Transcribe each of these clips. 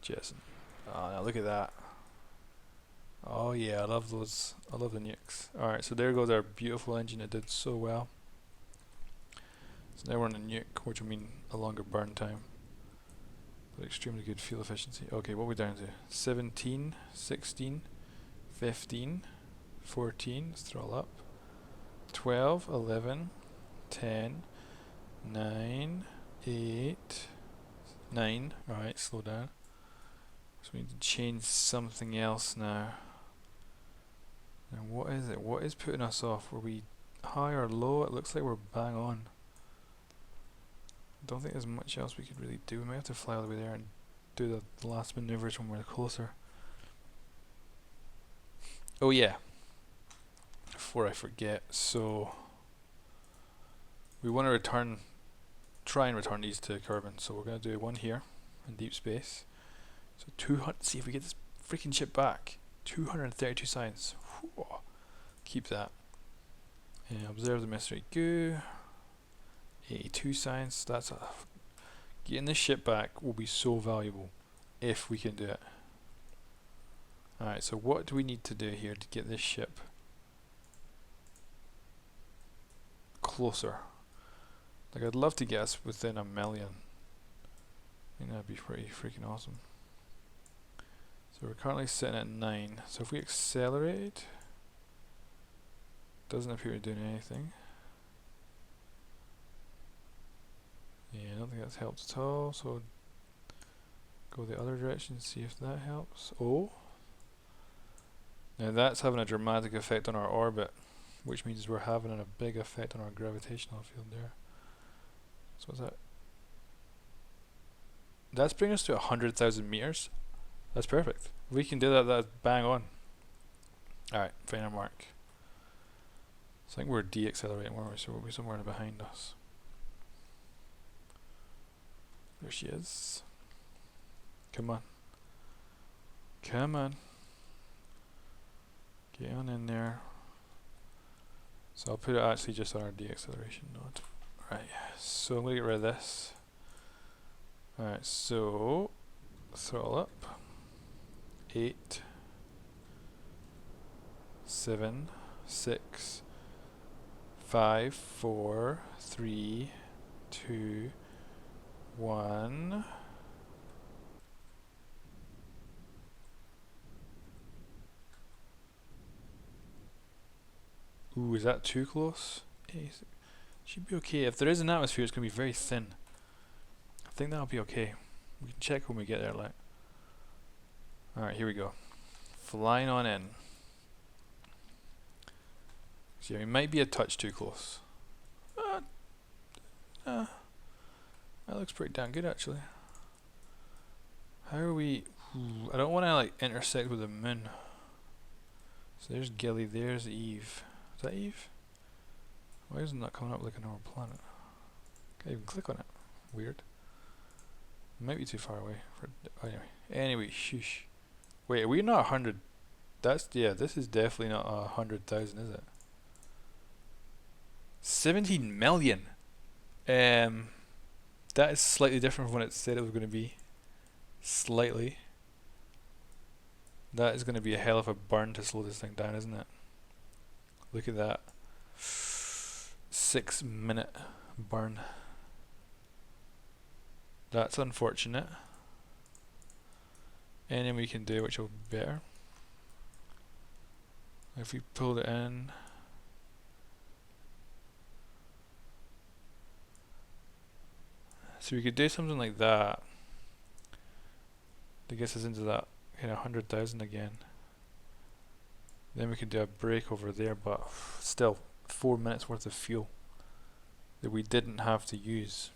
Jason. Oh, now look at that. Oh yeah, I love those. I love the nukes. Alright, so there goes our beautiful engine that did so well. So now we're on a nuke, which will mean a longer burn time. But extremely good fuel efficiency. Okay, what are we down to? 17, 16, 15, 14, let's throttle up. 12, 11, 10, 9, 8, 9. Alright, slow down. So we need to change something else now. And what is it? What is putting us off? Were we high or low? It looks like we're bang on. Don't think there's much else we could really do. We might have to fly all the way there and do the last maneuvers when we're closer. Oh yeah, before I forget, so we want to try and return these to Kerbal. So we're going to do one here in deep space. So 200, see if we get this freaking ship back. 232 science. Whew. Keep that. And observe the mystery goo. 82 science. Getting this ship back will be so valuable if we can do it. Alright, so what do we need to do here to get this ship closer? Like, I'd love to get us within 1 million. I think that'd be pretty freaking awesome. So we're currently sitting at 9. So if we accelerate, doesn't appear to be doing anything. Yeah, I don't think that's helped at all. So go the other direction and see if that helps. Oh, now that's having a dramatic effect on our orbit, which means we're having a big effect on our gravitational field there. So what's that? That's bringing us to 100,000 meters. That's perfect. If we can do that, that's bang on. Alright, final mark. So I think we're de-accelerating, weren't we? So we'll be somewhere behind us. There she is. Come on. Come on. Get on in there. So I'll put it actually just on our de-acceleration node. Right, so I'm going to get rid of this. Alright, so throttle up. 8, 7, 6, 5, 4, 3, 2, 1. Ooh, is that too close? Should be okay. If there is an atmosphere, it's going to be very thin. I think that'll be okay. We can check when we get there. Like, alright, here we go. Flying on in. So yeah, we might be a touch too close. That looks pretty damn good actually. How are we... Ooh, I don't want to like intersect with the moon. So there's Gilly, there's Eve. Is that Eve? Why isn't that coming up like a normal planet? Can't even click on it. Weird. Might be too far away. Anyway, shush. Wait, are we not 100? Yeah, this is definitely not 100,000, is it? 17 million. That is slightly different from what it said it was going to be. Slightly. That is going to be a hell of a burn to slow this thing down, isn't it? Look at that. 6-minute burn. That's unfortunate. Anything we can do which will be better. If we pulled it in. So we could do something like that. That gets us into that kind of 100,000 again. Then we could do a break over there, but still 4 minutes worth of fuel that we didn't have to use.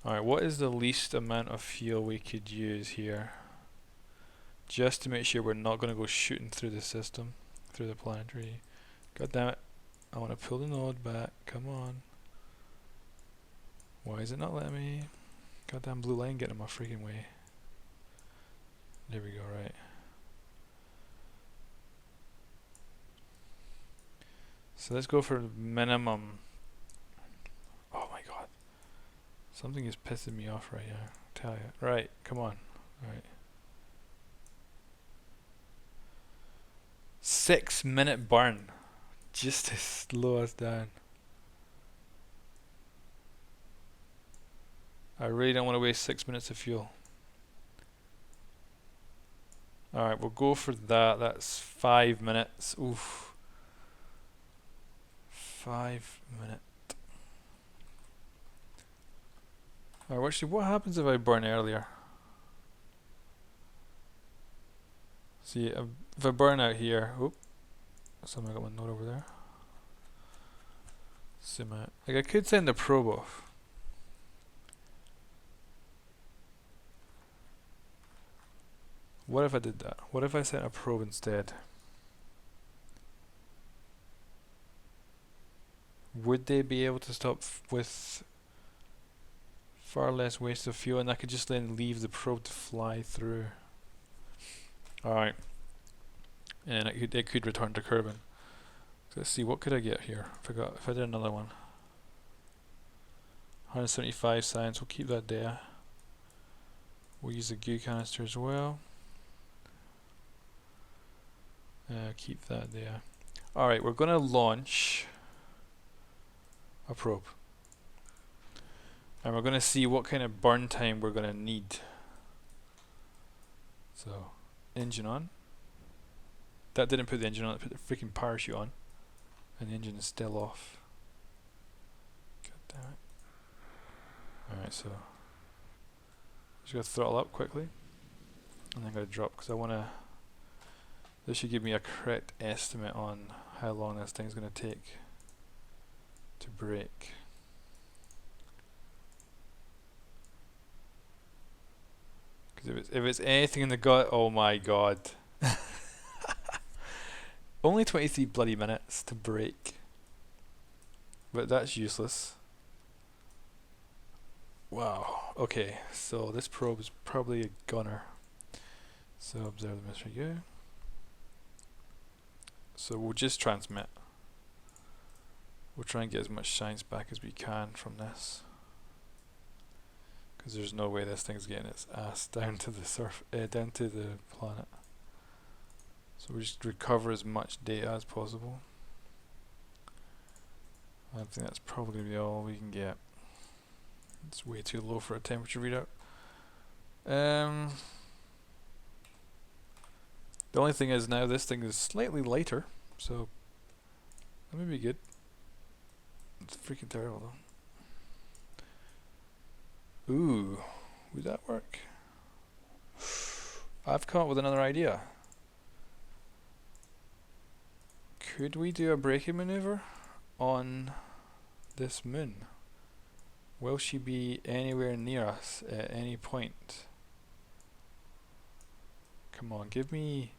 Alright, what is the least amount of fuel we could use here? Just to make sure we're not going to go shooting through the system, through the planetary. God damn it. I want to pull the node back. Come on. Why is it not letting me? Goddamn blue line getting in my freaking way. There we go, right. So let's go for minimum. Oh my god. Something is pissing me off right now. tell you. Right, come on. Right. 6 minute burn. Just to slow us down. I really don't want to waste 6 minutes of fuel. Alright, we'll go for that. That's 5 minutes. Oof. 5 minutes. Alright, actually, what happens if I burn earlier? See, if I burn out here, oop, someone got my note over there. Zoom out. Like, I could send the probe off. What if I did that? What if I sent a probe instead? Would they be able to stop with far less waste of fuel, and I could just then leave the probe to fly through? Alright. And it could return to Kerbal. So let's see, what could I get here? If I did another one. 175 science, we'll keep that there. We'll use the goo canister as well. Keep that there. Alright, we're gonna launch a probe. And we're gonna see what kind of burn time we're gonna need. So, engine on. That didn't put the engine on, it put the freaking parachute on. And the engine is still off. God damn it. Alright, so just gotta throttle up quickly. And then gotta drop, because I wanna. This should give me a correct estimate on how long this thing's gonna take to brake. Because if it's anything in the gut, oh my god. Only 23 bloody minutes to brake. But that's useless. Wow. Okay, so this probe is probably a gunner. So observe the mystery go. So we'll just transmit. We'll try and get as much science back as we can from this. Because there's no way this thing's getting its ass down to the down to the planet. So we just recover as much data as possible. I think that's probably going to be all we can get. It's way too low for a temperature readout. The only thing is now this thing is slightly lighter, so that may be good. It's freaking terrible though. Ooh, would that work? I've come up with another idea. Could we do a braking maneuver on this moon? Will she be anywhere near us at any point? Come on, give me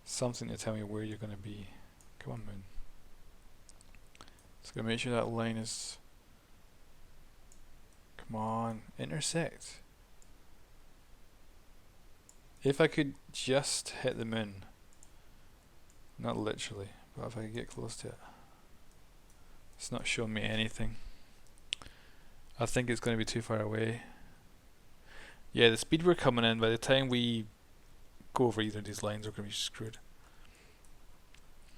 something to tell me where you're going to be. Come on, moon. Just going to make sure that line is... Come on, intersect. If I could just hit the moon. Not literally, but if I could get close to it. It's not showing me anything. I think it's going to be too far away. Yeah, the speed we're coming in, by the time we go over either of these lines, we're going to be screwed.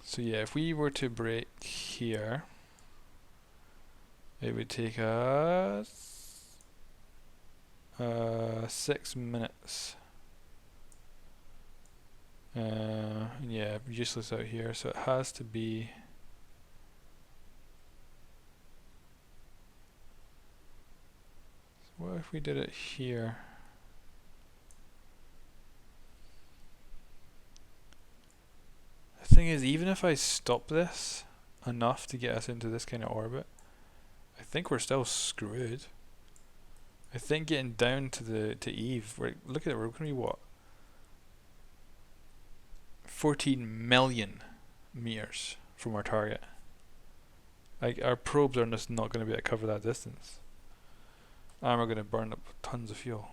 So yeah, if we were to brake here, it would take us 6 minutes. Yeah, useless out here, so it has to be... So what if we did it here? The thing is, even if I stop this enough to get us into this kind of orbit, I think we're still screwed. I think getting down to Eve, look at it, we're going to be what? 14 million meters from our target. Like, our probes are just not going to be able to cover that distance. And we're going to burn up tons of fuel.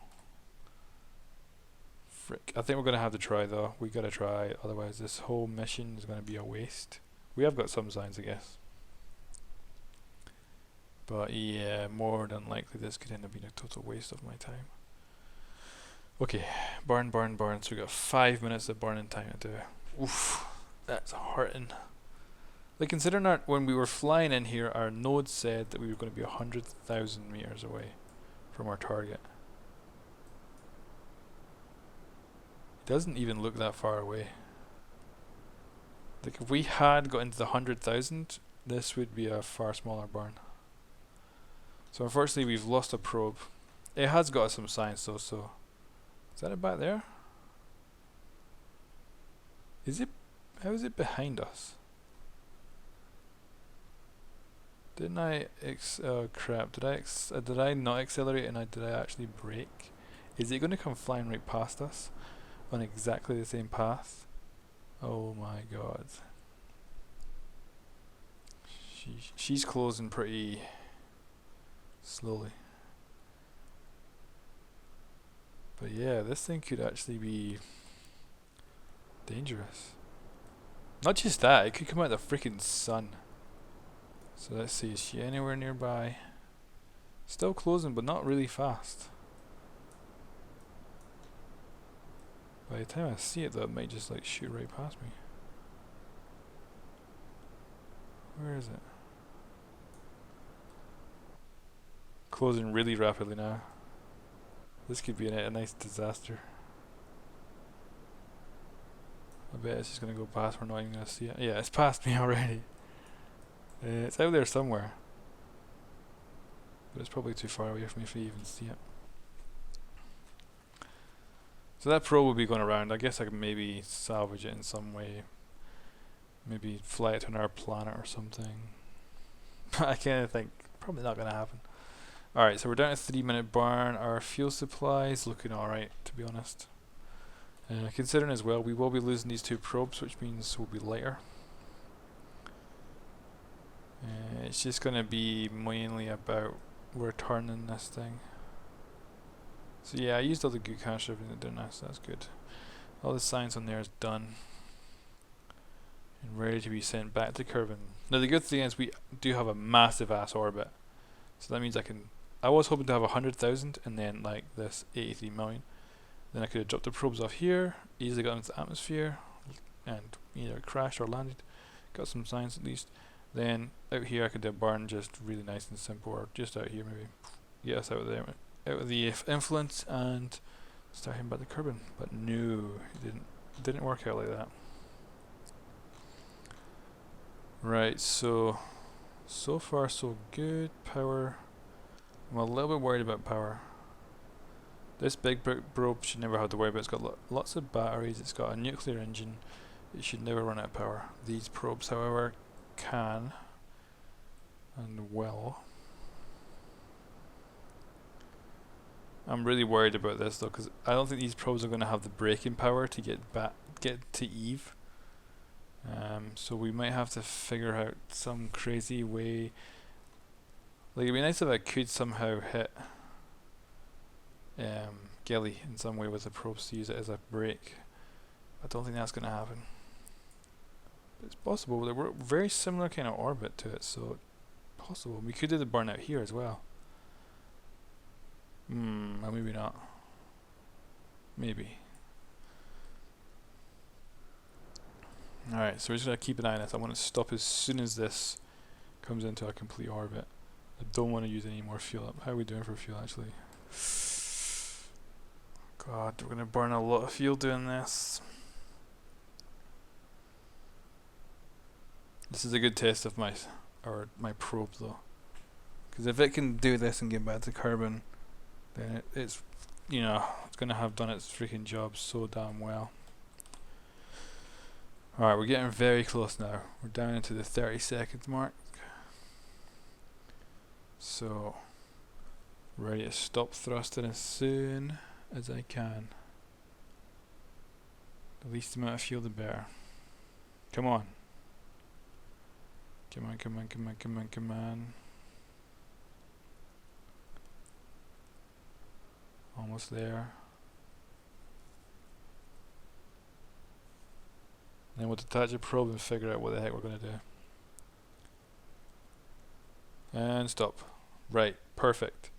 Frick. I think we're going to have to try though. We got to try, otherwise this whole mission is going to be a waste. We have got some signs, I guess. But yeah, more than likely this could end up being a total waste of my time. Okay, burn, burn, burn. So we got 5 minutes of burning time to do. Oof, that's hurting. Like considering our, when we were flying in here, our node said that we were going to be 100,000 meters away from our target. It doesn't even look that far away. Like if we had got into the 100,000, this would be a far smaller burn. So unfortunately we've lost a probe. It has got some science though, so... Is that it back there? Is it... How is it behind us? Didn't I oh crap, did I not accelerate and did I actually brake? Is it going to come flying right past us? On exactly the same path? Oh my god. She's closing pretty slowly. But yeah, this thing could actually be dangerous. Not just that, it could come out of the freaking sun. So let's see, is she anywhere nearby? Still closing, but not really fast. By the time I see it though, it might just like shoot right past me. Where is it? Closing really rapidly now. This could be a nice disaster. I bet it's just gonna go past, we're not even gonna see it. Yeah, it's past me already. It's out there somewhere. But it's probably too far away for me to even see it. So that probe will be going around. I guess I could maybe salvage it in some way. Maybe fly it to another planet or something. I kind of think probably not going to happen. Alright, so we're down to 3-minute burn. Our fuel supply is looking alright, to be honest. Considering as well, we will be losing these 2 probes, which means we'll be later. It's just going to be mainly about returning this thing. So yeah, I used all the goo cache everything, didn't I? So that's good. All the science on there is done. And ready to be sent back to Kerbal. Now the good thing is we do have a massive ass orbit. So that means I was hoping to have 100,000 and then like this 83 million. Then I could have dropped the probes off here, easily got into the atmosphere, and either crashed or landed. Got some science at least. Then out here I could do a burn just really nice and simple, or just out here maybe. Get us out of there, out of the influence, and start heading back to Kerbal. But no, it didn't work out like that. Right, so far so good. Power, I'm a little bit worried about power. This big probe should never have to worry about. It's got lots of batteries, it's got a nuclear engine, it should never run out of power. These probes however can and will. I'm really worried about this though, because I don't think these probes are going to have the braking power to get to Eve. So we might have to figure out some crazy way. Like it'd be nice if I could somehow hit Gilly in some way with the probes to use it as a brake. I don't think that's going to happen. But it's possible. We're very similar kind of orbit to it, so possible. We could do the burnout here as well. Or maybe not. Maybe. Alright, so we're just going to keep an eye on this. I want to stop as soon as this comes into a complete orbit. I don't want to use any more fuel up. How are we doing for fuel actually? God, we're going to burn a lot of fuel doing this. This is a good test of my probe though. Because if it can do this and get back to Kerbal, then it's it's going to have done its freaking job so damn well. Alright, we're getting very close now. We're down into the 30 seconds mark. So, ready to stop thrusting as soon as I can. The least amount of fuel the better. Come on. Come on, come on, come on, come on, come on. Almost there. Then we'll detach a probe and figure out what the heck we're going to do. And stop. Right, perfect.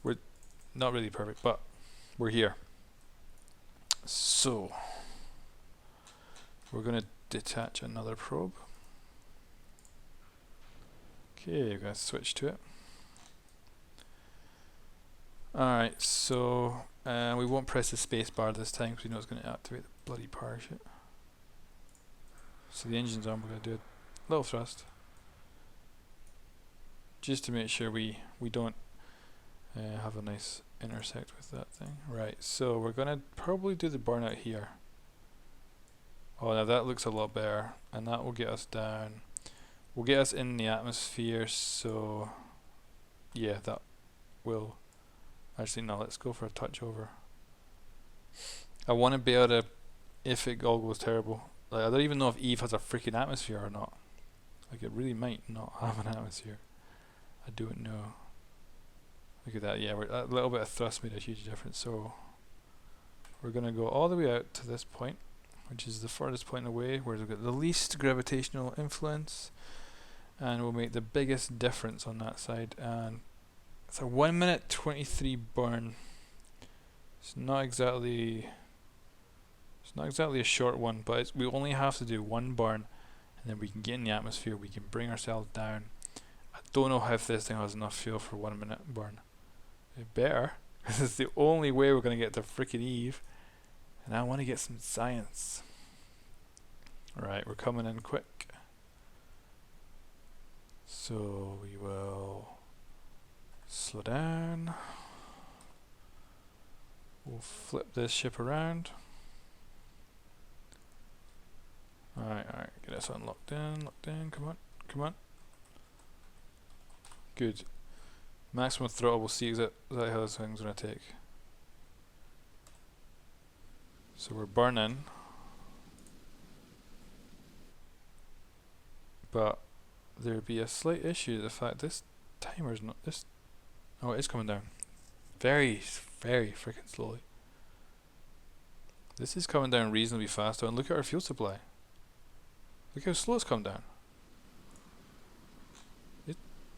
We're not really perfect, but we're here. So we're going to detach another probe. Okay, we're going to switch to it. Alright, so we won't press the space bar this time because we know it's going to activate the bloody parachute. So the engine's on, we're going to do a little thrust. Just to make sure we don't have a nice intersect with that thing. Right, so we're going to probably do the burnout here. Oh, now that looks a lot better, and that will get us down. Will get us in the atmosphere, so yeah, that will. Actually, no, let's go for a touch over. I want to be able to, if it all goes terrible, like I don't even know if Eve has a freaking atmosphere or not. Like it really might not have an atmosphere. I don't know. Look at that, yeah, a little bit of thrust made a huge difference. So we're going to go all the way out to this point, which is the furthest point away, where we've got the least gravitational influence, and we'll make the biggest difference on that side. And it's a 1 minute 23 burn. It's not exactly a short one, but we only have to do one burn, and then we can get in the atmosphere. We can bring ourselves down. I don't know if this thing has enough fuel for 1 minute burn. It better, because it's the only way we're going to get to frickin' Eve, and I want to get some science. Alright, we're coming in quick. So we will slow down. We'll flip this ship around. Alright, get us locked in, come on. Good. Maximum throttle, we'll see exactly how this thing's going to take. So we're burning. But there'd be a slight issue, the fact this timer's not this. Oh, it is coming down. Very, very freaking slowly. This is coming down reasonably fast though, and look at our fuel supply. Look how slow it's come down.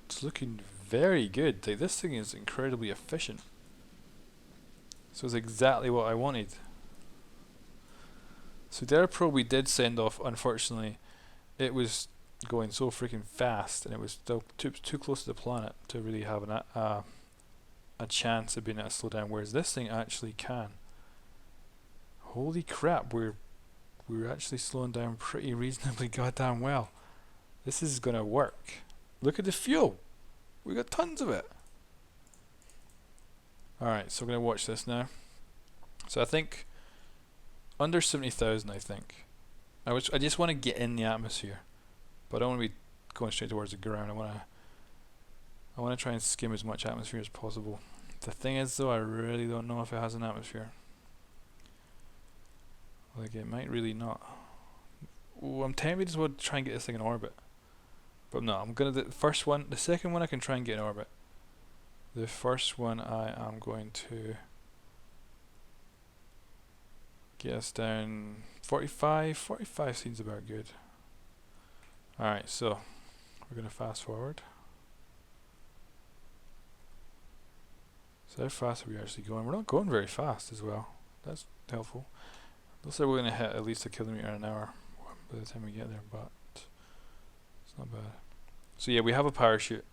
It's looking very good. Like, this thing is incredibly efficient. So it's exactly what I wanted. So their probe we did send off, unfortunately, it was going so freaking fast, and it was still too close to the planet to really have a chance of being able to slow down, whereas this thing actually can. Holy crap, we're actually slowing down pretty reasonably goddamn well. This is gonna work. Look at the fuel. We got tons of it. Alright, so we're gonna watch this now. So I think under 70,000, I think. I just want to get in the atmosphere, but I don't want to be going straight towards the ground. I want to try and skim as much atmosphere as possible. The thing is though, I really don't know if it has an atmosphere. Like, it might really not. Ooh, I'm tempted to try and get this thing in orbit. But no, I'm gonna do the first one. The second one I can try and get in orbit. The first one I am going to get us down 45. 45 seems about good. Alright, so we're gonna fast forward. So how fast are we actually going? We're not going very fast as well. That's helpful. Looks like we're going to hit at least 1 kilometer an hour by the time we get there, but it's not bad. So yeah, we have a parachute,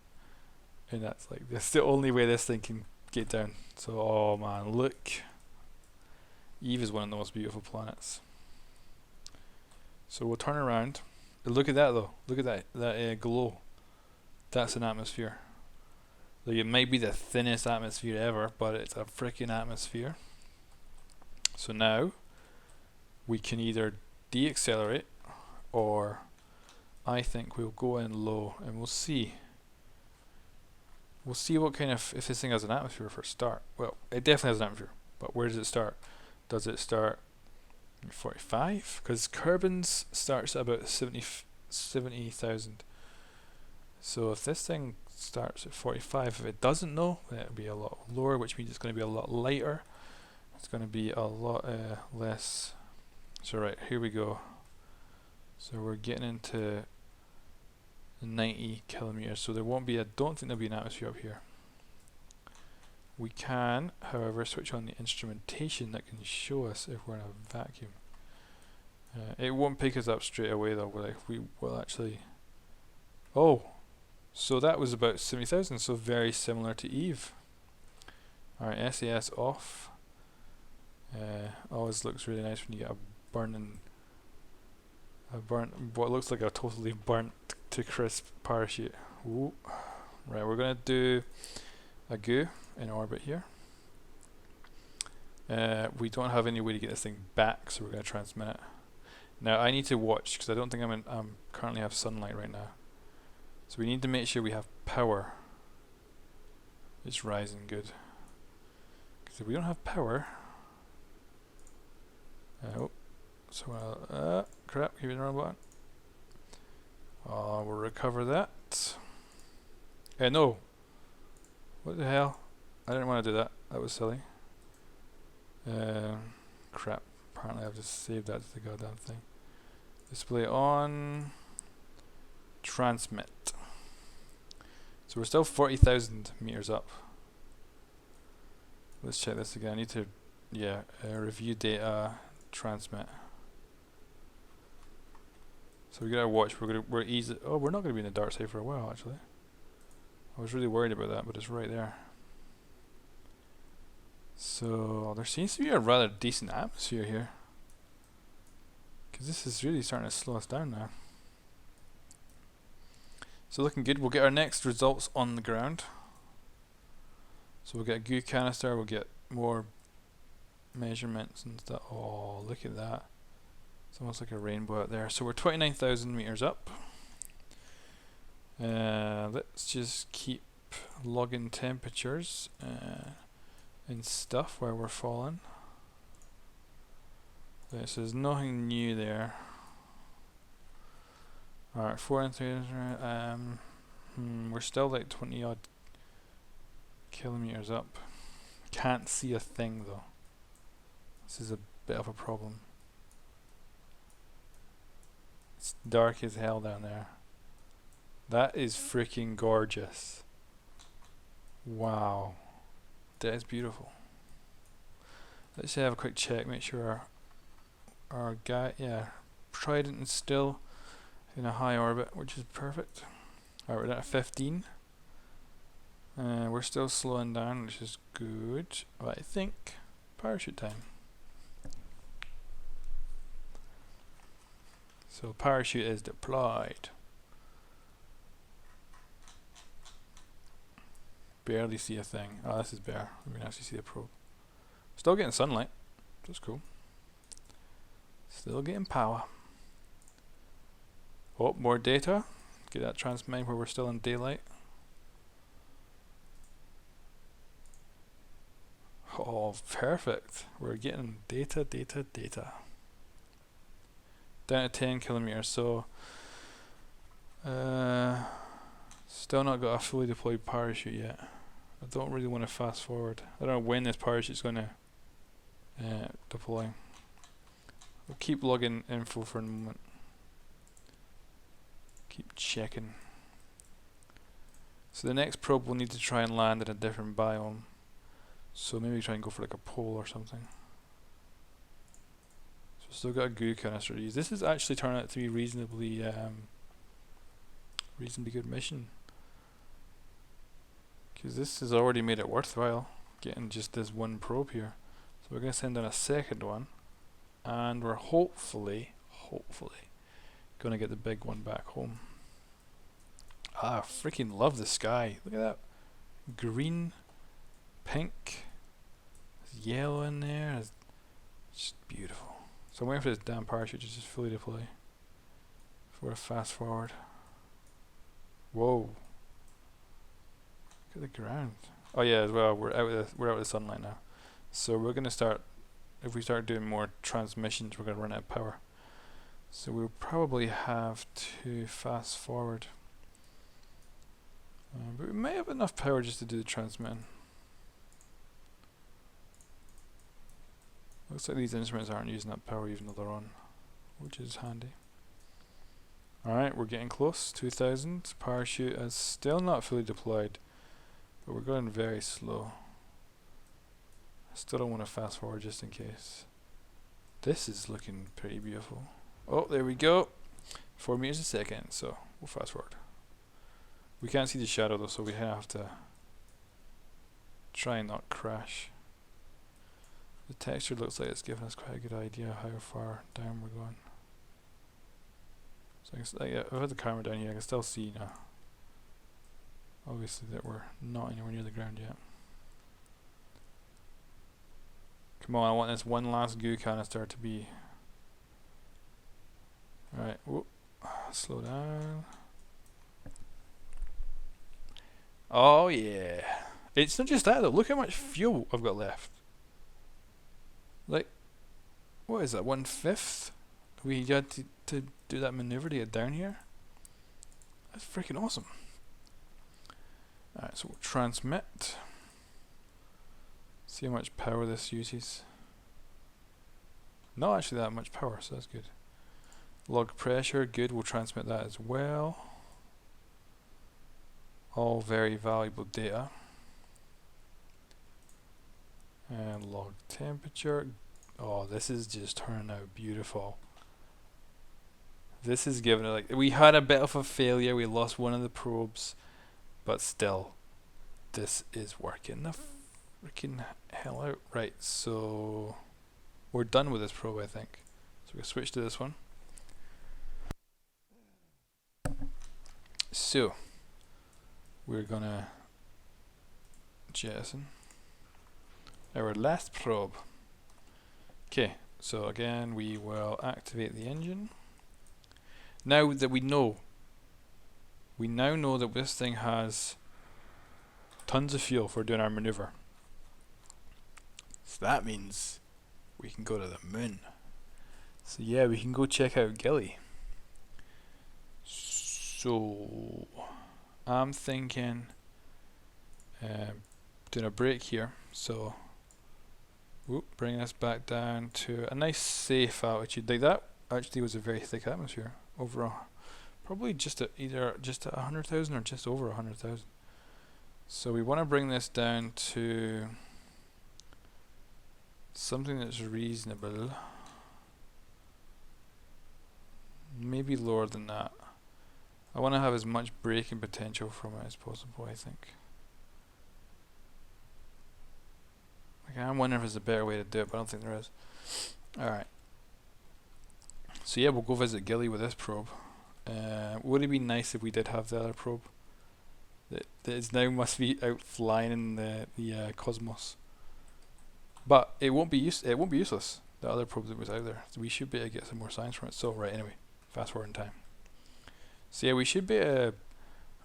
and that's the only way this thing can get down. So, oh man, look. Eve is one of the most beautiful planets. So we'll turn around. Look at that though. Look at that glow. That's an atmosphere. Like, it might be the thinnest atmosphere ever, but it's a freaking atmosphere. So now we can either deaccelerate, or I think we'll go in low, and we'll see. We'll see what kind of, if this thing has an atmosphere for a start. Well, it definitely has an atmosphere, but where does it start? Does it start at 45? Because Kerbal starts at about 70,000. So if this thing starts at 45, if it doesn't know, then it'll be a lot lower, which means it's going to be a lot lighter. It's going to be a lot less. So right, here we go. So we're getting into 90 kilometers. So there won't be don't think there'll be an atmosphere up here. We can, however, switch on the instrumentation that can show us if we're in a vacuum. It won't pick us up straight away though, but we will actually... Oh! So that was about 70,000, so very similar to Eve. Alright, SAS off. Always looks really nice when you get what looks like a totally burnt to crisp parachute. Ooh. Right, we're going to do a goo in orbit here. We don't have any way to get this thing back, so we're going to transmit it. Now I need to watch because I don't think I'm currently have sunlight right now. So we need to make sure we have power. It's rising good. Because if we don't have power, oh, so crap, keep it in the wrong button. We'll recover that. No. What the hell? I didn't want to do that. That was silly. Crap. Apparently I've just saved that to the goddamn thing. Display on. Transmit. So we're still 40,000 meters up. Let's check this again. I need to, review data, transmit. So we gotta watch. We're easy. Oh, we're not gonna be in the dark side for a while actually. I was really worried about that, but it's right there. So there seems to be a rather decent atmosphere here. Because this is really starting to slow us down now. So looking good. We'll get our next results on the ground. So we'll get a goo canister, we'll get more measurements and stuff. Oh, look at that. It's almost like a rainbow out there. So we're 29,000 meters up. Let's just keep logging temperatures and stuff where we're falling. Okay, so there's nothing new there. Alright, 4 and 3. We're still like 20 odd kilometers up. Can't see a thing though. This is a bit of a problem. It's dark as hell down there. That is freaking gorgeous. Wow. That is beautiful. Let's have a quick check, make sure our guy, Trident is still in a high orbit, which is perfect. Alright, we're at 15. We're still slowing down, which is good. But I think parachute time. So parachute is deployed. Barely see a thing. Oh, this is bare. We can actually see the probe. Still getting sunlight. That's cool. Still getting power. Oh, more data. Get that transmitting where we're still in daylight. Oh, perfect. We're getting data. Down to 10 kilometers, so still not got a fully deployed parachute yet. I don't really want to fast forward. I don't know when this parachute's going to deploy. We'll keep logging info for a moment. Keep checking. So the next probe will need to try and land in a different biome. So maybe try and go for like a pole or something. So still got a goo canister to use. This is actually turning out to be reasonably good mission. Because this has already made it worthwhile getting just this one probe here. So we're going to send in a second one. And we're hopefully going to get the big one back home. I freaking love the sky. Look at that. Green, pink, there's yellow in there. It's just beautiful. So I'm waiting for this damn parachute to just fully deploy before I fast forward. Whoa. Look at the ground. Oh yeah, as well, we're out of the sunlight now. So we're going to start, if we start doing more transmissions, we're going to run out of power. So we'll probably have to fast forward. But we may have enough power just to do the transmitting. Looks like these instruments aren't using up power even though they're on, which is handy. Alright, we're getting close. 2000. Parachute is still not fully deployed, but we're going very slow. Still don't want to fast forward just in case. This is looking pretty beautiful. Oh, there we go. 4 meters a second, so we'll fast forward. We can't see the shadow though, so we have to try and not crash. The texture looks like it's giving us quite a good idea how far down we're going. So I've had the camera down here, I can still see now. Obviously that we're not anywhere near the ground yet. Come on, I want this one last goo canister to be... Alright, whoop. Slow down. Oh yeah. It's not just that though, look how much fuel I've got left. Like, what is that, 1/5? We had to do that maneuver to get down here? That's freaking awesome. Alright, so we'll transmit. See how much power this uses. Not actually that much power, so that's good. Log pressure, good, we'll transmit that as well. All very valuable data. And log temperature. Oh, this is just turning out beautiful. This is giving it, like, we had a bit of a failure, we lost one of the probes, but still, this is working the freaking hell out. Right, so we're done with this probe, I think. So we'll switch to this one. So we're gonna jettison our last probe. Okay, so again we will activate the engine. Now that we now know that this thing has tons of fuel for doing our maneuver. So that means we can go to the moon. So yeah, we can go check out Gilly. So I'm thinking doing a break here. So bring us back down to a nice safe altitude. Like that actually was a very thick atmosphere. Over probably just at either just at 100,000 or just over 100,000. So we want to bring this down to something that's reasonable. Maybe lower than that. I want to have as much braking potential from it as possible, I think. Like, I'm wondering if there's a better way to do it, but I don't think there is. Alright. So yeah, we'll go visit Gilly with this probe. Would it be nice if we did have the other probe? That is now must be out flying in the cosmos. But it won't be useless. The other probe that was out there. So we should be able to get some more science from it. So right, anyway, fast forward in time. So yeah, we should be able to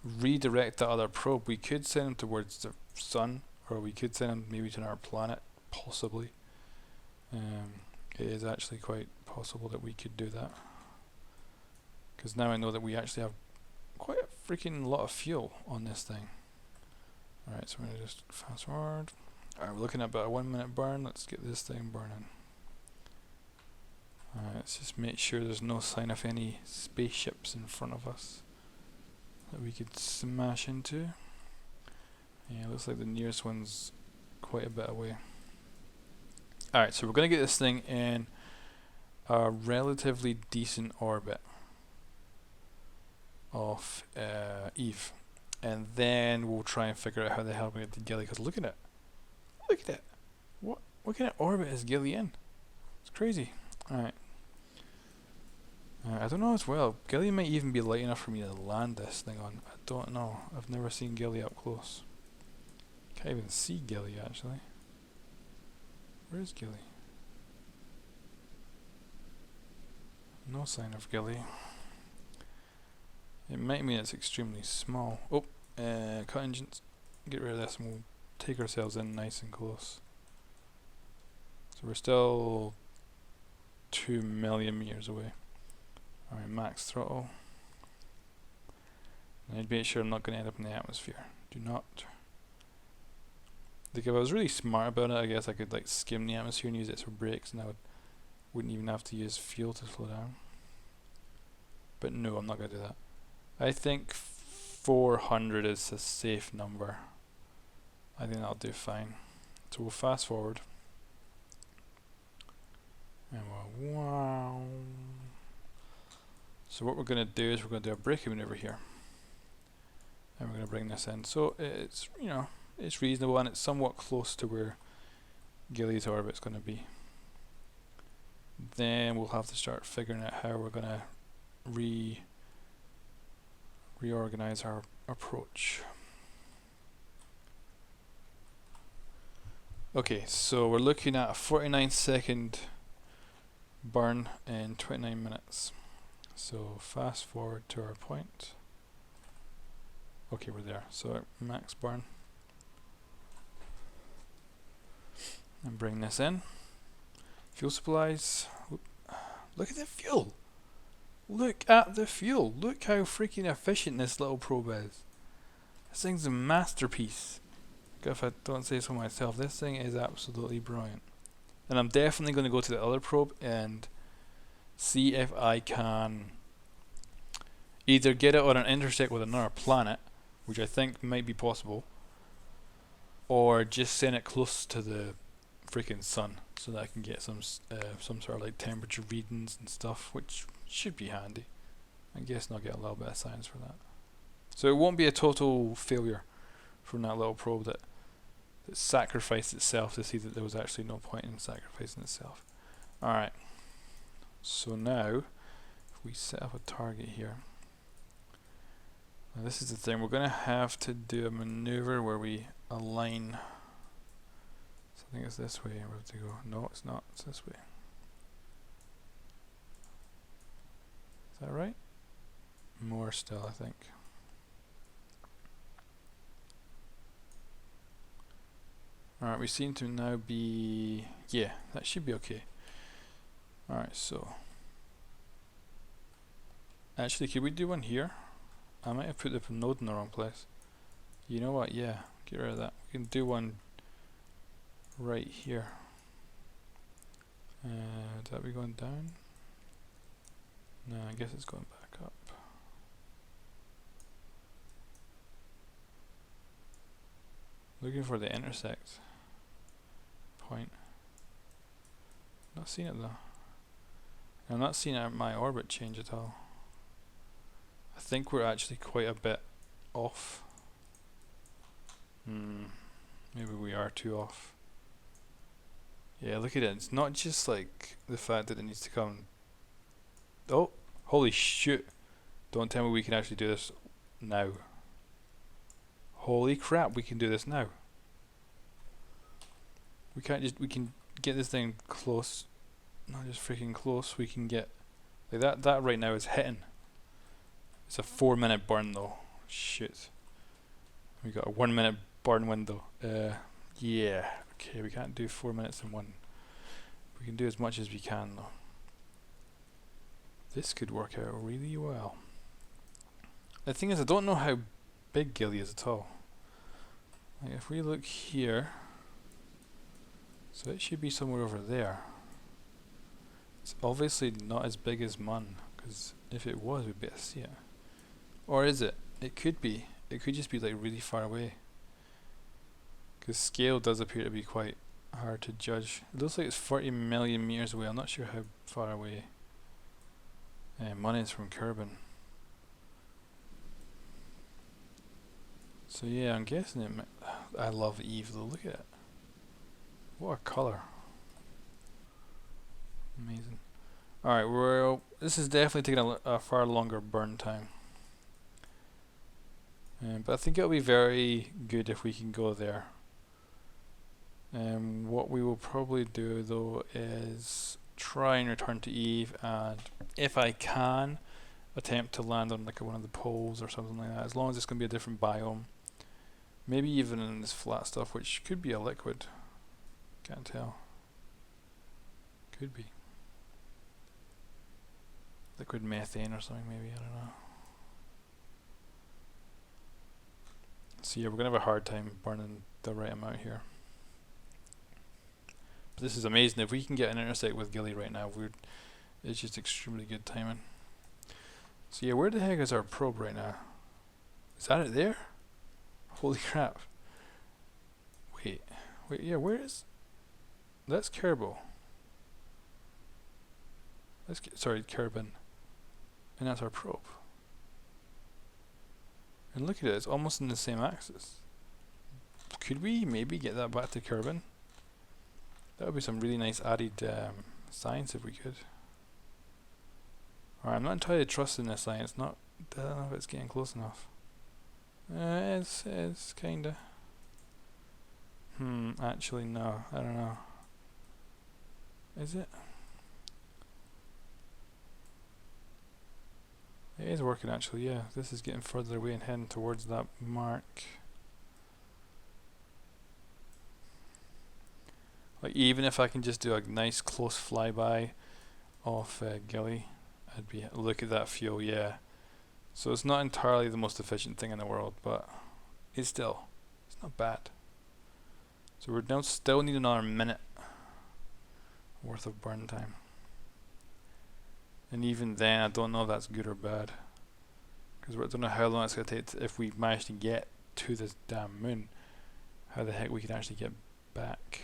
redirect the other probe. We could send him towards the sun, or we could send him maybe to our planet, possibly. It is actually quite possible that we could do that. Because now I know that we actually have quite a freaking lot of fuel on this thing. Alright, so we're going to just fast forward. Alright, we're looking at about a 1 minute burn. Let's get this thing burning. Alright, let's just make sure there's no sign of any spaceships in front of us that we could smash into. Yeah, looks like the nearest one's quite a bit away. Alright, so we're going to get this thing in a relatively decent orbit of Eve, and then we'll try and figure out how the hell we get to Gilly. Because look at it, look at it. What kind of orbit is Gilly in? It's crazy. Alright. I don't know as well. Gilly might even be light enough for me to land this thing on. I don't know. I've never seen Gilly up close. Can't even see Gilly actually. Where is Gilly? No sign of Gilly. It might mean it's extremely small. Oh, cut engines. Get rid of this and we'll take ourselves in nice and close. So we're still 2 million meters away. Alright, max throttle. And I'd make sure I'm not going to end up in the atmosphere. Do not. Like if I was really smart about it, I guess I could like skim the atmosphere and use it for brakes, and I wouldn't even have to use fuel to slow down. But no, I'm not going to do that. I think 400 is a safe number. I think that'll do fine. So we'll fast forward. Wow. So what we're going to do is we're going to do a braking maneuver here. And we're going to bring this in. So it's, you know, it's reasonable and it's somewhat close to where Gilly's orbit's going to be. Then we'll have to start figuring out how we're going to reorganize our approach. Okay, so we're looking at a 49-second burn in 29 minutes. So fast forward to our point. Okay, we're there. So max burn. And bring this in. Fuel supplies. Look at the fuel. Look at the fuel. Look how freaking efficient this little probe is. This thing's a masterpiece. If I don't say so myself, this thing is absolutely brilliant. And I'm definitely going to go to the other probe and see if I can either get it on an intersect with another planet, which I think might be possible, or just send it close to the freaking sun so that I can get some sort of like temperature readings and stuff, which should be handy. I guess I'll get a little bit of science for that. So it won't be a total failure from that little probe that sacrificed itself to see that there was actually no point in sacrificing itself. Alright, so now if we set up a target here, now this is the thing, we're going to have to do a maneuver where we align. So I think it's this way we have to go. No, it's not, it's this way. Is that right? More still, I think. Alright, we seem to now be... yeah, that should be okay. Alright, so... actually, could we do one here? I might have put the node in the wrong place. You know what, yeah, get rid of that. We can do one right here. Is that be going down? No, I guess it's going back up. Looking for the intersect point. Not seeing it though. I'm not seeing my orbit change at all. I think we're actually quite a bit off. Maybe we are too off. Yeah, look at it. It's not just like the fact that it needs to come. Oh, holy shit. Don't tell me we can actually do this now. Holy crap, we can do this now. We can get this thing close. Not just freaking close, we can get like that right now is hitting. It's a 4-minute burn though. Shit. We got a 1-minute burn window. Yeah. Okay, we can't do 4 minutes in one. We can do as much as we can though. This could work out really well. The thing is, I don't know how big Gilly is at all. Like if we look here, so it should be somewhere over there. It's obviously not as big as Mun, because if it was, we'd be able to see it. Or is it? It could be. It could just be like really far away. Because scale does appear to be quite hard to judge. It looks like it's 40 million meters away. I'm not sure how far away Mun is from Kerbal. So yeah, I'm guessing it might. I love Eve though, look at it. What a colour. Amazing. Alright, this is definitely taking a far longer burn time. But I think it'll be very good if we can go there. What we will probably do though is try and return to Eve, and if I can, attempt to land on like one of the poles or something like that, as long as it's going to be a different biome. Maybe even in this flat stuff, which could be a liquid. Can't tell. Could be. Liquid methane or something maybe, I don't know. So yeah, we're going to have a hard time burning the right amount here. But this is amazing. If we can get an intersect with Gilly right now, it's just extremely good timing. So yeah, where the heck is our probe right now? Is that it there? Holy crap. Wait, yeah, where is... That's Kerbal. Let's get, sorry, Kerbal. And that's our probe. And look at it, it's almost in the same axis. Could we maybe get that back to Kerbal? That would be some really nice added science if we could. Alright, I'm not entirely trusting this line. It's not. I don't know if it's getting close enough. It's kinda. Actually, no. I don't know. Is it? It is working actually, yeah. This is getting further away and heading towards that mark. Like, even if I can just do a nice close flyby off Gilly, I'd be. Look at that fuel, yeah. So it's not entirely the most efficient thing in the world, but it's not bad. So we're now still need another minute worth of burn time. And even then, I don't know if that's good or bad. Because I don't know how long it's going to take if we manage to get to this damn moon. How the heck we can actually get back.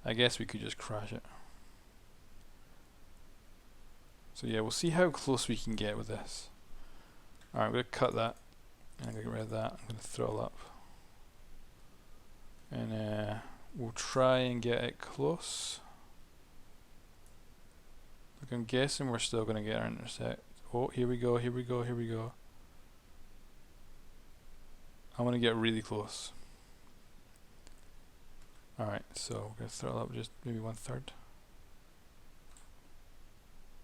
I guess we could just crash it. So yeah, we'll see how close we can get with this. Alright, I'm going to cut that. And I'm going to get rid of that. I'm going to throttle up. And we'll try and get it close. Look, I'm guessing we're still going to get our intersect. Oh, here we go, here we go, here we go. I want to get really close. Alright, so we're going to throttle up just maybe 1/3.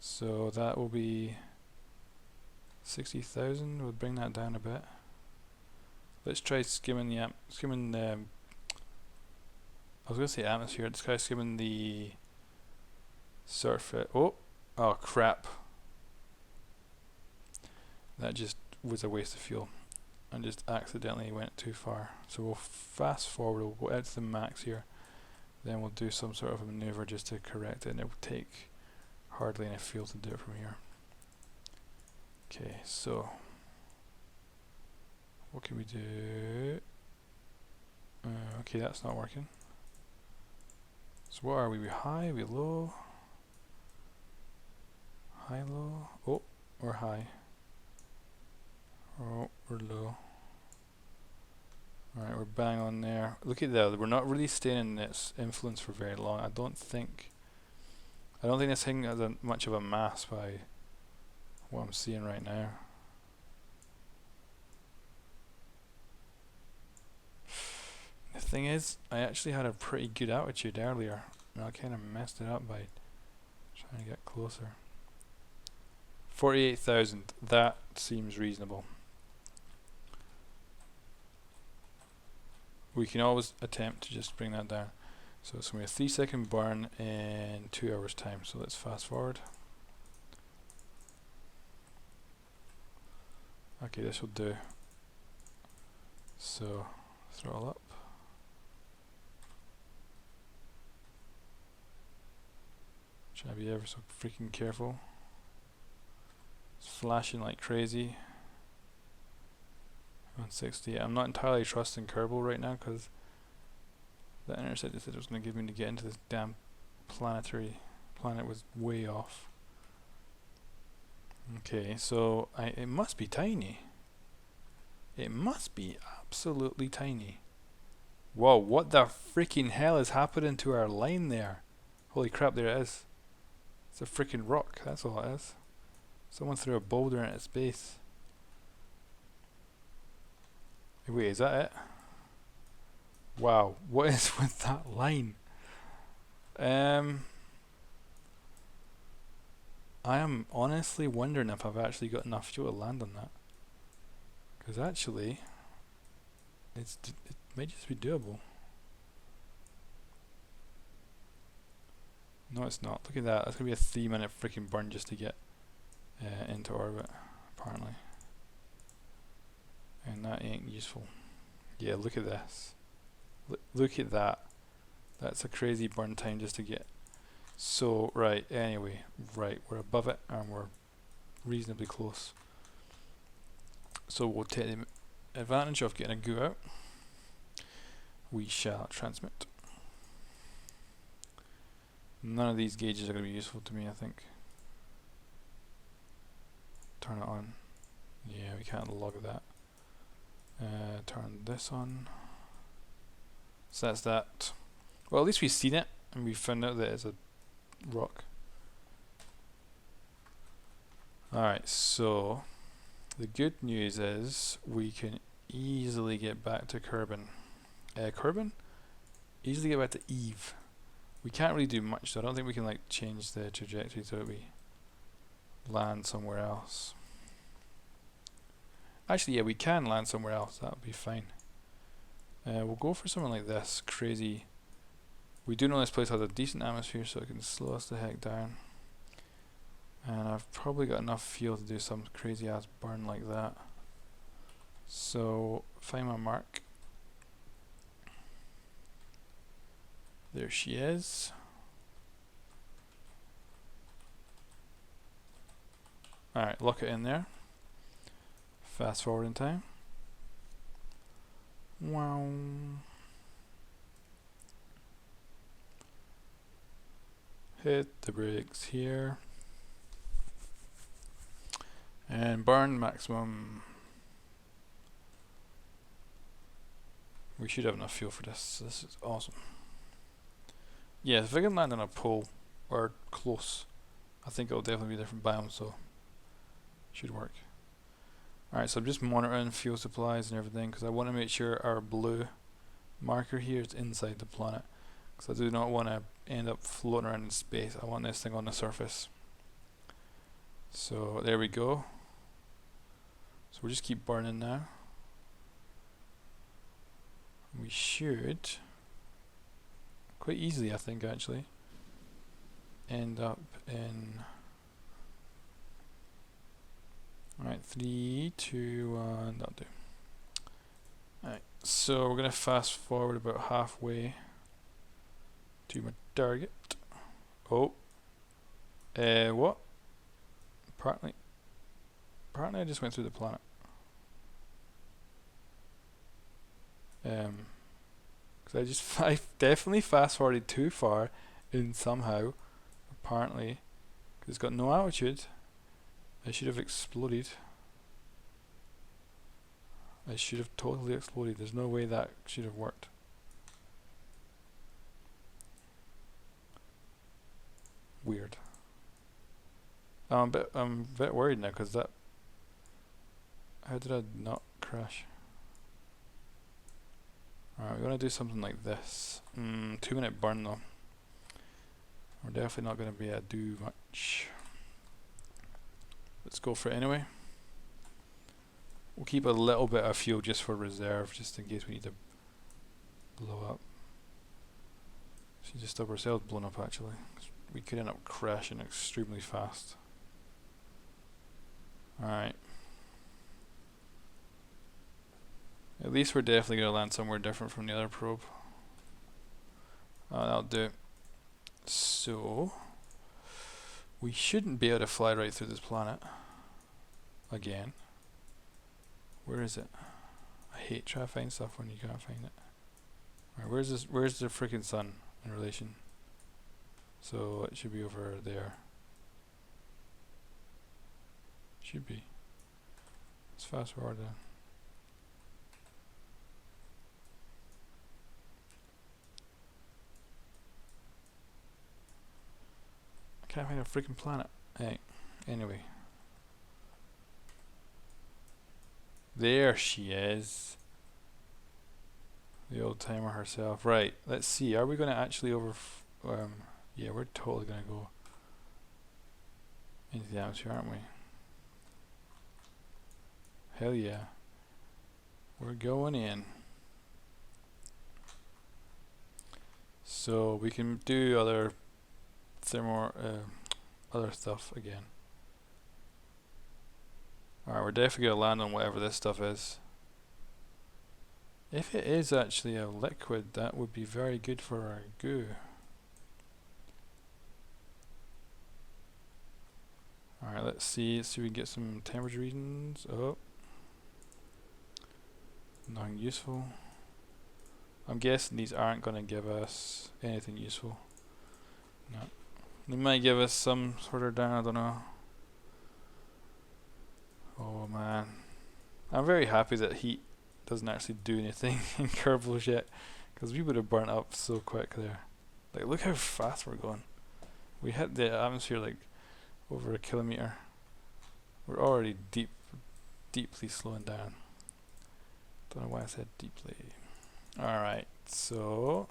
So that will be 60,000. We'll bring that down a bit. Let's try skimming the I was going to say atmosphere. Let's try skimming the surface. Oh crap! That just was a waste of fuel. I just accidentally went too far. So we'll fast forward. We'll go out to the max here. Then we'll do some sort of a maneuver just to correct it, and it will take hardly any fuel to do it from here. Okay, so what can we do? Okay, that's not working. So what are we? We high? We low? High, low? Oh, we're high. Oh, we're low. Alright, we're bang on there. Look at that. We're not really staying in its influence for very long. I don't think this thing has much of a mass by what I'm seeing right now. The thing is, I actually had a pretty good altitude earlier, and I kind of messed it up by trying to get closer. 48,000, that seems reasonable. We can always attempt to just bring that down. So it's going to be a 3-second burn in 2 hours time. So let's fast forward. Okay, this will do. So throttle up. Try to be ever so freaking careful. It's flashing like crazy. 160. I'm not entirely trusting Kerbal right now because the intercept said it was going to give me to get into this damn planet was way off. Okay, so it must be tiny. It must be absolutely tiny. Whoa, what the freaking hell is happening to our line there? Holy crap, there it is. It's a freaking rock, that's all it is. Someone threw a boulder at its base. Wait, is that it? Wow, what is with that line? I am honestly wondering if I've actually got enough fuel to land on that. Because actually, it may just be doable. No, it's not. Look at that. That's going to be a 3-minute freaking burn just to get into orbit, apparently. And that ain't useful. Yeah, look at this. Look at that. That's a crazy burn time just to get. So, right, anyway, right, we're above it and we're reasonably close. So we'll take the advantage of getting a goo out. We shall transmit. None of these gauges are going to be useful to me, I think. Turn it on. Yeah, we can't log that. Turn this on. So that's that. Well, at least we've seen it, and we found out that it's a rock. Alright, so the good news is we can easily get back to Kerbin. Kerbin? Easily get back to Eve. We can't really do much, so I don't think we can like change the trajectory so that we land somewhere else. Actually, yeah, we can land somewhere else. That would be fine. We'll go for something like this. Crazy. We do know this place has a decent atmosphere, so it can slow us the heck down. And I've probably got enough fuel to do some crazy ass burn like that. So, find my mark. There she is. Alright, lock it in there. Fast forward in time. Wow. Hit the brakes here. And burn maximum. We should have enough fuel for this. This is awesome. Yeah, if I can land on a pole or close, I think it'll definitely be a different biome, so should work. Alright, so I'm just monitoring fuel supplies and everything because I want to make sure our blue marker here is inside the planet, because I do not want to end up floating around in space. I want this thing on the surface. So there we go. So we'll just keep burning now. We should quite easily, I think, actually end up in. Alright, 3, 2, 1, that'll do. Alright, so we're gonna fast forward about halfway to my target. Oh. What? Apparently I just went through the planet. Because I definitely fast forwarded too far in somehow. Apparently, because it's got no altitude. I should have exploded. I should have totally exploded. There's no way that should have worked. Weird. I'm a bit worried now because that. How did I not crash? Alright, we're gonna do something like this. 2-minute burn though. We're definitely not gonna be able to do much. Let's go for it anyway. We'll keep a little bit of fuel just for reserve, just in case we need to blow up. She just stop ourselves blown up actually. We could end up crashing extremely fast. Alright. At least we're definitely going to land somewhere different from the other probe. That'll do. So, we shouldn't be able to fly right through this planet. Again. Where is it? I hate trying to find stuff when you can't find it. Alright, where's the freaking sun in relation? So it should be over there. Should be. Let's fast forward then. I can't find a freaking planet. Hey, anyway. There she is. The old timer herself. Right, let's see. Are we going to actually yeah, we're totally going to go into the atmosphere, aren't we? Hell yeah. We're going in. So we can do other other stuff again. Alright, we're definitely going to land on whatever this stuff is. If it is actually a liquid, that would be very good for our goo. Alright, let's see if we can get some temperature readings. Oh. Nothing useful. I'm guessing these aren't going to give us anything useful. No. They might give us some sort of down, I don't know. Oh man. I'm very happy that heat doesn't actually do anything in Kerbal yet, because we would have burnt up so quick there. Like, look how fast we're going. We hit the atmosphere like over a kilometer. We're already deeply slowing down. Don't know why I said deeply. Alright, so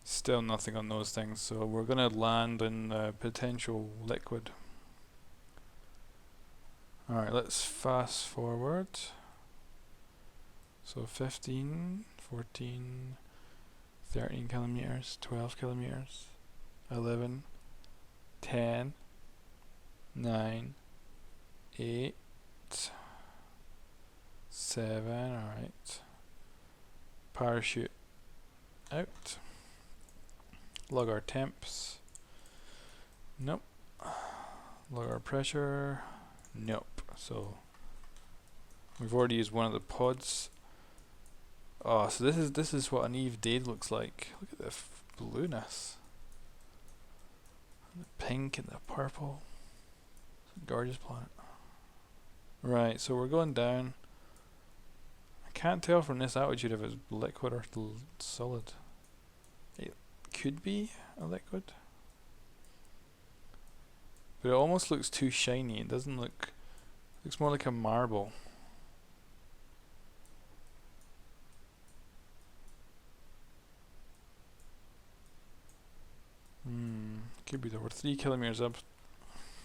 still nothing on those things, so we're gonna land in potential liquid. Alright, let's fast forward. So 15, 14, 13 kilometers, 12 kilometers, 11, 10, 9, 8, 7, alright. Parachute out. Log our temps. Nope. Log our pressure. Nope. So we've already used one of the pods. Oh, so this is what an Eve day looks like. Look at the blueness. The pink and the purple. It's a gorgeous planet. Right, so we're going down. I can't tell from this altitude if it's liquid or solid. It could be a liquid. But it almost looks too shiny. It doesn't look... It looks more like a marble. Could be that we're 3 kilometers up.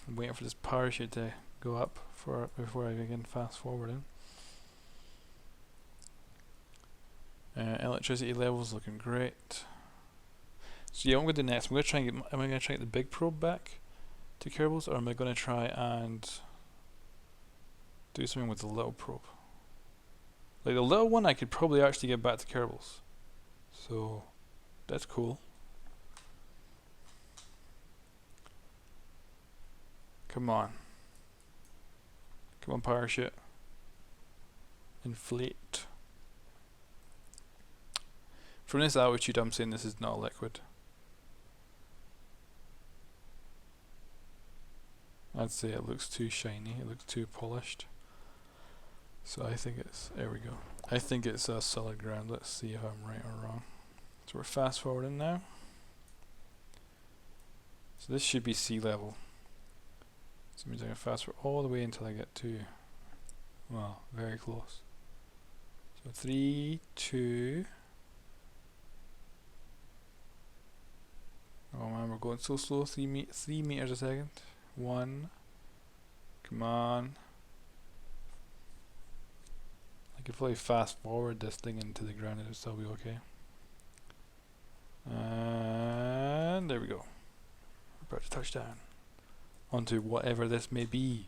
I'm waiting for this parachute to go up before I begin fast forwarding. Electricity levels looking great. So yeah, what I'm going to do next, am I going to try and get the big probe back to Kerbals, or am I going to try and do something with the little probe? Like the little one I could probably actually get back to Kerbals. So that's cool. Come on. Come on, parachute. Inflate. From this altitude, I'm saying this is not a liquid. I'd say it looks too shiny, it looks too polished. So I think it's, there we go. I think it's a solid ground. Let's see if I'm right or wrong. So we're fast forwarding now. So this should be sea level. So it means I can fast forward all the way until I get to, well, very close. So 3, 2. Oh man, we're going so slow. 3 meters a second. 1. Come on. I could probably fast forward this thing into the ground and it'll still be okay. And there we go. We're about to touch down onto whatever this may be.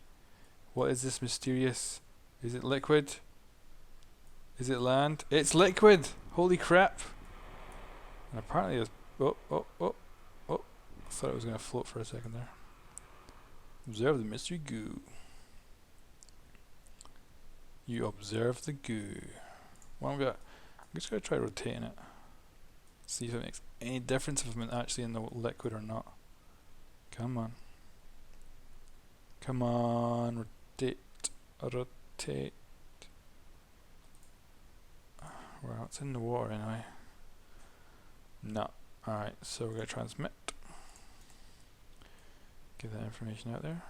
What is this mysterious? Is it liquid? Is it land? It's liquid! Holy crap! And apparently it's... Oh. I thought it was going to float for a second there. Observe the mystery goo. You observe the goo. Well, I'm just going to try rotating it. See if it makes any difference if I'm actually in the liquid or not. Come on. Come on, rotate. Rotate. Well, it's in the water anyway. No. Alright, so we're going to transmit. Get that information out there.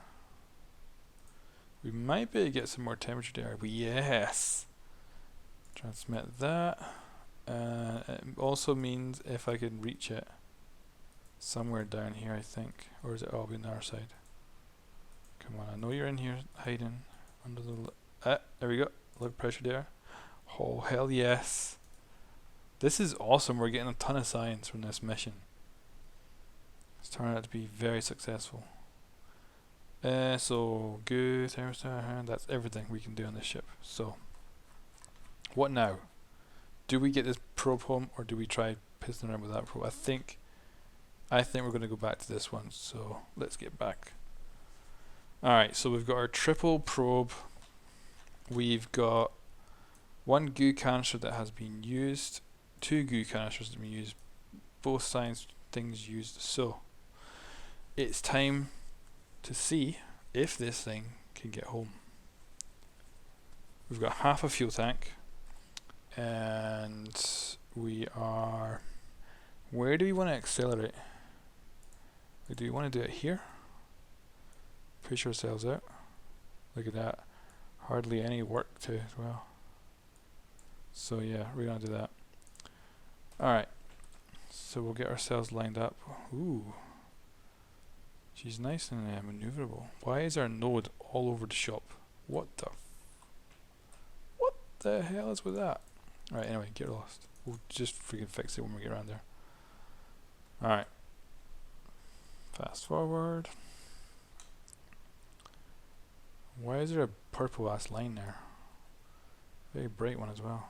We might be able to get some more temperature there, but yes! Transmit that. It also means if I can reach it somewhere down here, I think. Or is it all on our side? Come on, I know you're in here hiding under the... there we go. Low pressure there. Oh, hell yes. This is awesome. We're getting a ton of science from this mission. It's turning out to be very successful. So, good thermostat, that's everything we can do on this ship. So, what now? Do we get this probe home, or do we try pissing around with that probe? I think we're going to go back to this one, so let's get back. Alright, so we've got our triple probe. We've got 1 goo canister that has been used, 2 goo canisters that have been used. Both science giftings used. So it's time to see if this thing can get home. We've got half a fuel tank, and we are. Where do we want to accelerate? Do we want to do it here? Push ourselves out. Look at that. Hardly any work to as well. So yeah, we're gonna do that. Alright. So we'll get ourselves lined up. Ooh. She's nice and maneuverable. Why is our node all over the shop? What the hell is with that? Alright, anyway, get lost. We'll just freaking fix it when we get around there. Alright. Fast forward. Why is there a purple ass line there? Very bright one as well.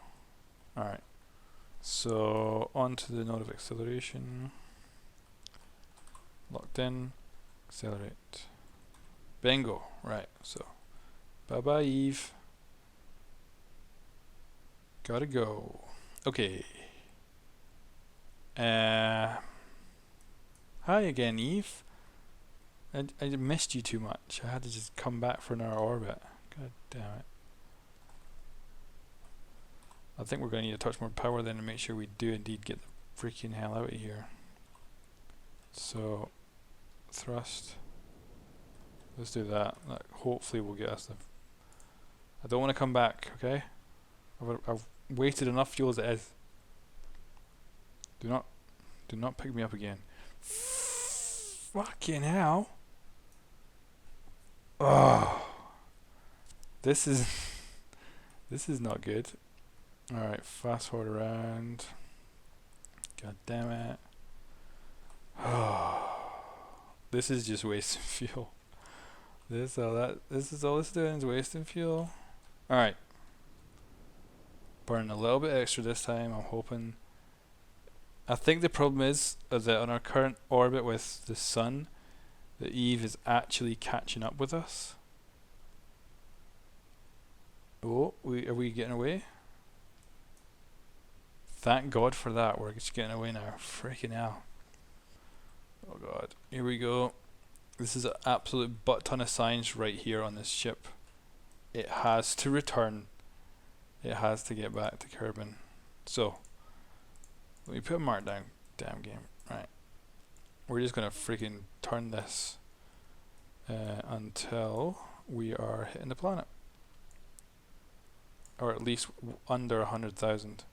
Alright. So on to the node of acceleration. Locked in. Accelerate. Bingo. Right, so bye bye Eve. Gotta go. Okay. Hi again, Eve. I missed you too much. I had to just come back for another orbit. God damn it. I think we're going to need a touch more power then to make sure we do indeed get the freaking hell out of here. So, thrust. Let's do that. That hopefully will get us the... I don't want to come back, okay? I've wasted enough fuel as it is. Do not pick me up again. Fucking hell. Oh, this is not good. Alright, fast forward around. God damn it. This is just wasting fuel. This is all it's doing is wasting fuel. Alright. Burn a little bit extra this time, I'm hoping. I think the problem is that on our current orbit with the sun, the Eve is actually catching up with us. Oh, are we getting away? Thank God for that, we're just getting away now. Freaking hell. Oh God, here we go. This is an absolute butt ton of science right here on this ship. It has to return. It has to get back to Kerbal. So, let me put a mark down. Damn game. Right. We're just gonna freaking turn this until we are hitting the planet. Or at least under 100,000.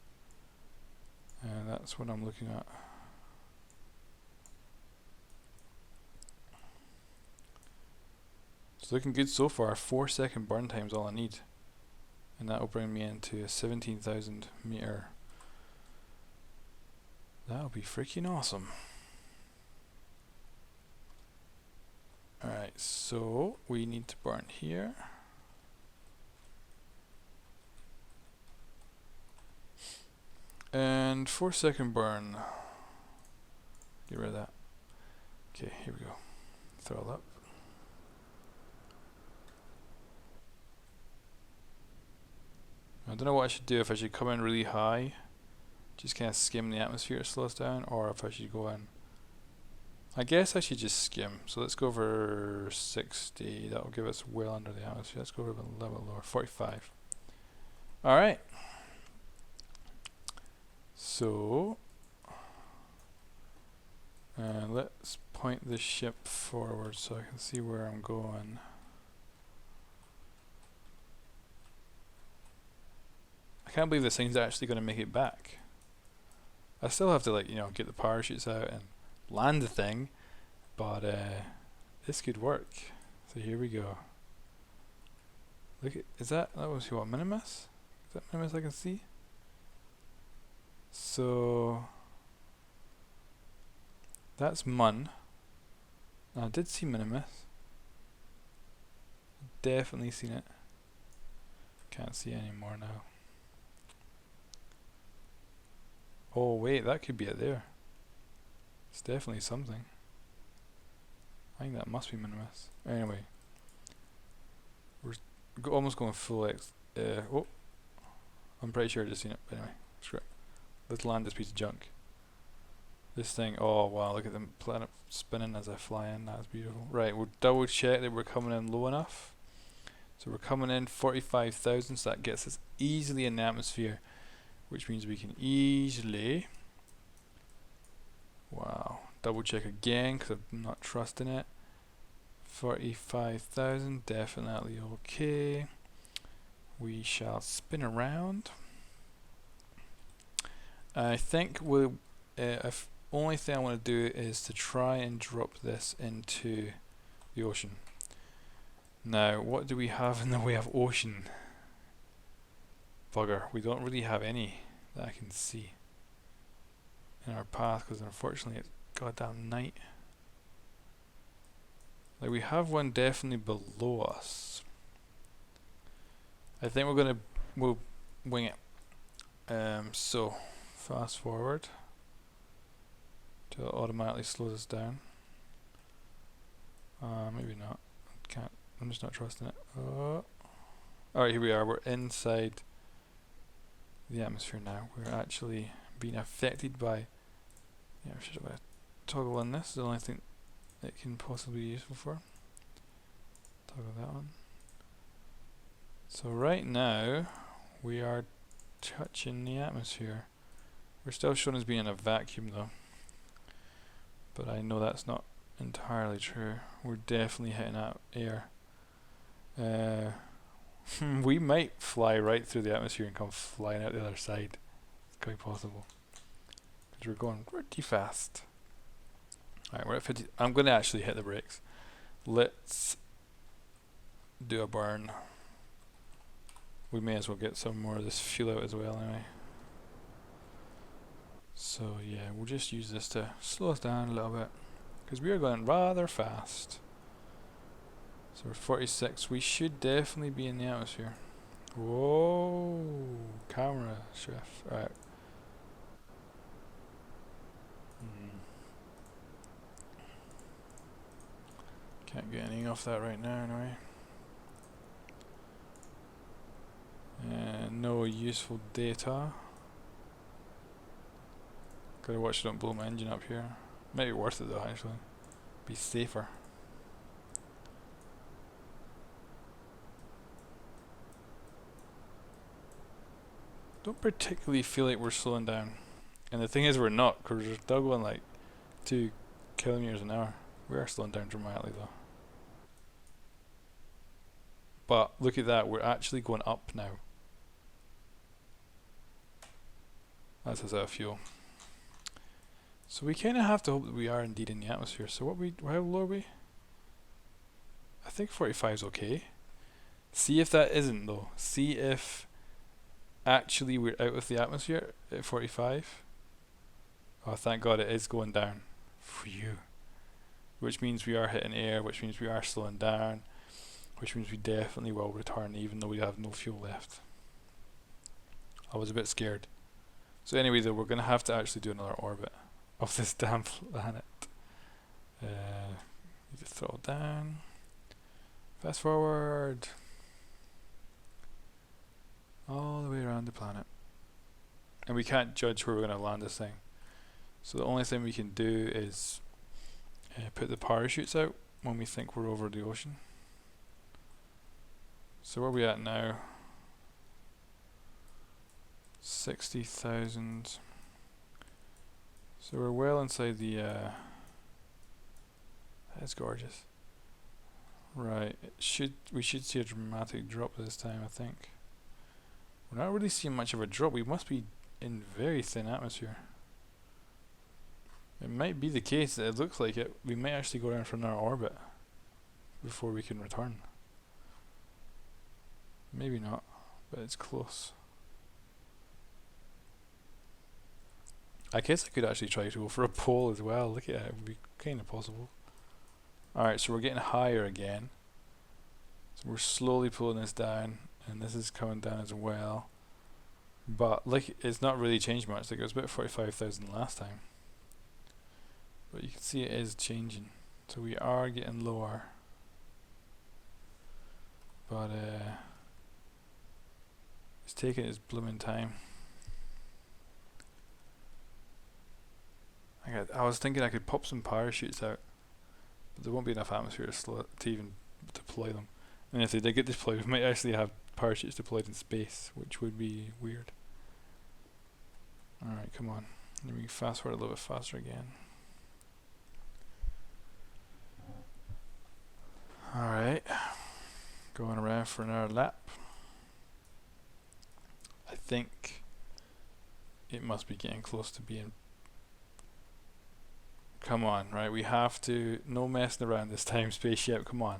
And that's what I'm looking at. It's looking good so far. 4-second burn time is all I need. And that will bring me into a 17,000 meter. That'll be freaking awesome. Alright, so we need to burn here. And 4-second burn. Get rid of that. Okay, here we go. Throttle up. I don't know what I should do, if I should come in really high, just kind of skim the atmosphere to slow us down, or if I should go in. I guess I should just skim. So let's go over 60. That will give us well under the atmosphere. Let's go over a little bit lower. 45. Alright. So, let's point the ship forward so I can see where I'm going. I can't believe this thing's actually going to make it back. I still have to, like, you know, get the parachutes out and land the thing, but this could work. So here we go. Look at, that was what, Minimus? Is that Minimus I can see? So that's Mun. I did see Minimus. Definitely seen it. Can't see anymore now. Oh wait, that could be it there. It's definitely something. I think that must be Minimus. Anyway, we're almost going full X. Oh, I'm pretty sure I just seen it. But anyway, screw it. Let's land this piece of junk. This thing, oh wow, look at the planet spinning as I fly in, that's beautiful. Right, we'll double check that we're coming in low enough. So we're coming in 45,000, so that gets us easily in the atmosphere, which means we can easily, wow, double check again because I'm not trusting it. 45,000, definitely okay. We shall spin around. I think we'll, if only thing I want to do is to try and drop this into the ocean. Now, what do we have in the way of ocean? Bugger, we don't really have any that I can see in our path because unfortunately it's goddamn night. Like, we have one definitely below us. I think we'll wing it. So fast forward till it automatically slows us down. Maybe not. Can't. I'm just not trusting it. Alright, here we are. We're inside the atmosphere now. We're actually being affected by. Yeah, we should have a toggle on this. It's the only thing it can possibly be useful for. Toggle that one. So right now we are touching the atmosphere. We're still shown as being in a vacuum though, but I know that's not entirely true. We're definitely hitting out air. We might fly right through the atmosphere and come flying out the other side. It's quite possible because we're going pretty fast. Alright, we're at 50. I'm going to actually hit the brakes. Let's do a burn. We may as well get some more of this fuel out as well anyway. So yeah, we'll just use this to slow us down a little bit because we are going rather fast. So we're 46. We should definitely be in the atmosphere. Whoa, camera shift. Alright. Can't get anything off that right now anyway. No useful data. Gotta watch I don't blow my engine up here. Might be worth it though actually. Be safer. Don't particularly feel like we're slowing down. And the thing is we're not, because we're still going like 2 kilometers an hour. We are slowing down dramatically though. But look at that, we're actually going up now. That's us out of fuel. So we kind of have to hope that we are indeed in the atmosphere. So how low are we? I think 45 is okay. See if that isn't though. See if actually we're out of the atmosphere at 45. Oh, thank God it is going down. Phew. Which means we are hitting air, which means we are slowing down, which means we definitely will return even though we have no fuel left. I was a bit scared. So anyway though, we're going to have to actually do another orbit of this damn planet. Need to throttle down. Fast forward. All the way around the planet. And we can't judge where we're going to land this thing. So the only thing we can do is put the parachutes out when we think we're over the ocean. So where are we at now? 60,000. So we're well inside the that's gorgeous. Right, we should see a dramatic drop this time, I think. We're not really seeing much of a drop. We must be in very thin atmosphere. It might be the case that it looks like it. We might actually go around for another orbit before we can return. Maybe not, but it's close. I guess I could actually try to go for a pole as well. Look at it, it would be kind of possible. Alright, so we're getting higher again. So we're slowly pulling this down, and this is coming down as well. But like, it's not really changed much. Like, it was about 45,000 last time. But you can see it is changing. So we are getting lower. But it's taking its blooming time. I I was thinking I could pop some parachutes out, but there won't be enough atmosphere to even deploy them. And if they did get deployed, we might actually have parachutes deployed in space, which would be weird. Alright, come on. Let me fast forward a little bit faster again. Alright. Going around for another lap. I think it must be getting close to being... Come on, right? We have to... No messing around this time, spaceship. Come on.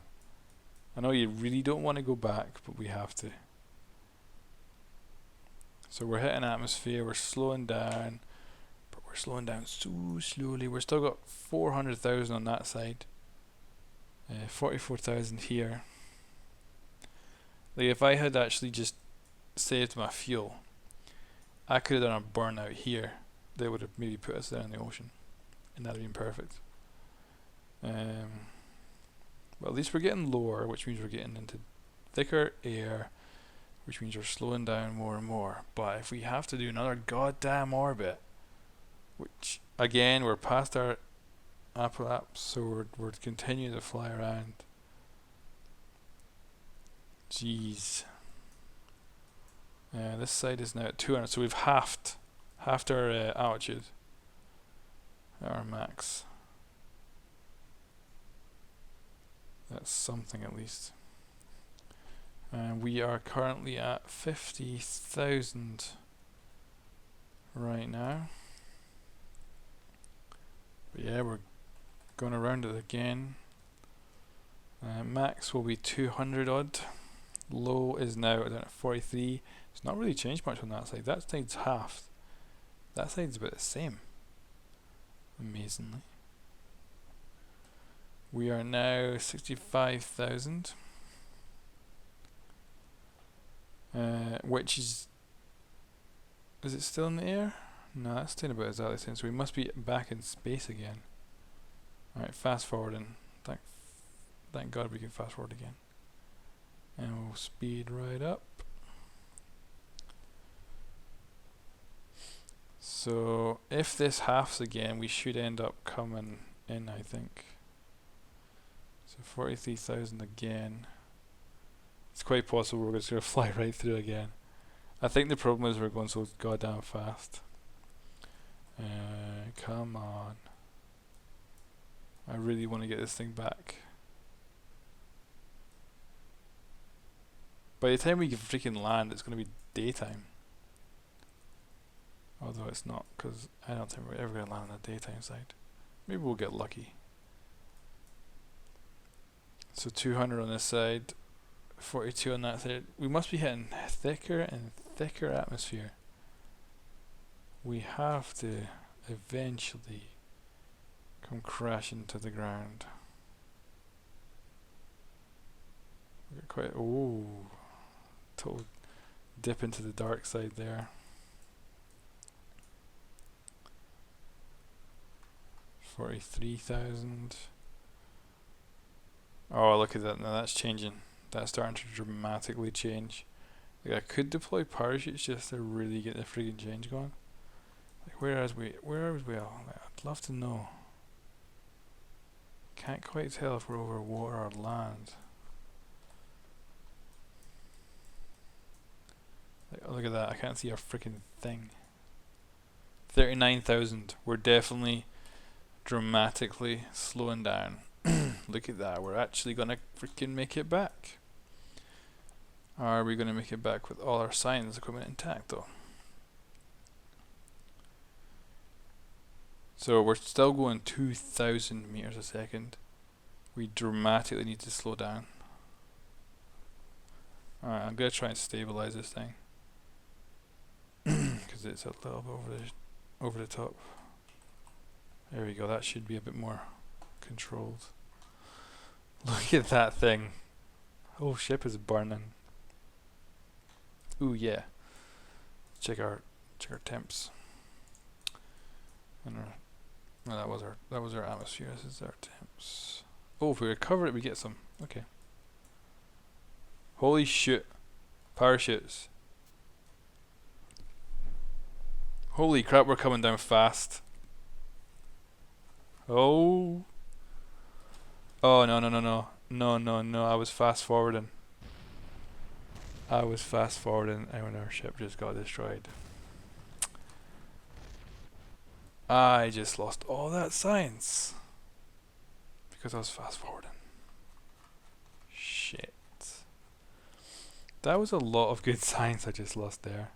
I know you really don't want to go back, but we have to. So we're hitting atmosphere, we're slowing down, but we're slowing down so slowly. We're still got 400,000 on that side, 44,000 here. Like if I had actually just saved my fuel, I could have done a burnout here. They would have maybe put us there in the ocean, and that'd have been perfect. But at least we're getting lower, which means we're getting into thicker air, which means we're slowing down more and more. But if we have to do another goddamn orbit, which again we're past our apoapse, so we're continuing to fly around. Jeez. This side is now at 200, so we've halved our altitude, our max. That's something at least. And we are currently at 50,000 right now. But yeah, we're going around it again. Max will be 200 odd. Low is now down at 43. It's not really changed much on that side. That side's halved. That side's about the same. Amazingly. We are now 65,000. Which is it still in the air? No, that's staying about exactly the same, so we must be back in space again. Alright, fast forwarding. Thank God we can fast forward again. And we'll speed right up. So if this halves again, we should end up coming in, I think. So 43,000 again. It's quite possible we're just going to fly right through again. I think the problem is we're going so goddamn fast. Come on. I really want to get this thing back. By the time we can freaking land, it's going to be daytime. Although it's not, because I don't think we're ever going to land on the daytime side. Maybe we'll get lucky. So 200 on this side, 42 on that side. We must be hitting thicker and thicker atmosphere. We have to eventually come crashing to the ground. We got quite total dip into the dark side there. 43,000. Oh, look at that! Now that's changing. That's starting to dramatically change. Like I could deploy parachutes just to really get the friggin' change going. Like where are we all? I'd love to know. Can't quite tell if we're over water or land. Like, oh, look at that! I can't see a freaking thing. 39,000. We're definitely dramatically slowing down. Look at that! We're actually gonna freaking make it back. Are we gonna make it back with all our science equipment intact though? So we're still going 2,000 meters a second. We dramatically need to slow down. Alright, I'm gonna try and stabilize this thing. Because it's a little bit over the top. There we go, that should be a bit more controlled. Look at that thing. Whole ship is burning. Ooh yeah. Check our temps. And no, that was our atmosphere. This is our temps. Oh, if we recover it, we get some. Okay. Holy shit! Parachutes. Holy crap! We're coming down fast. Oh. Oh, no, no, no, no. No, no, no. I was fast forwarding. And our ship just got destroyed. I just lost all that science. Because I was fast forwarding. Shit. That was a lot of good science I just lost there.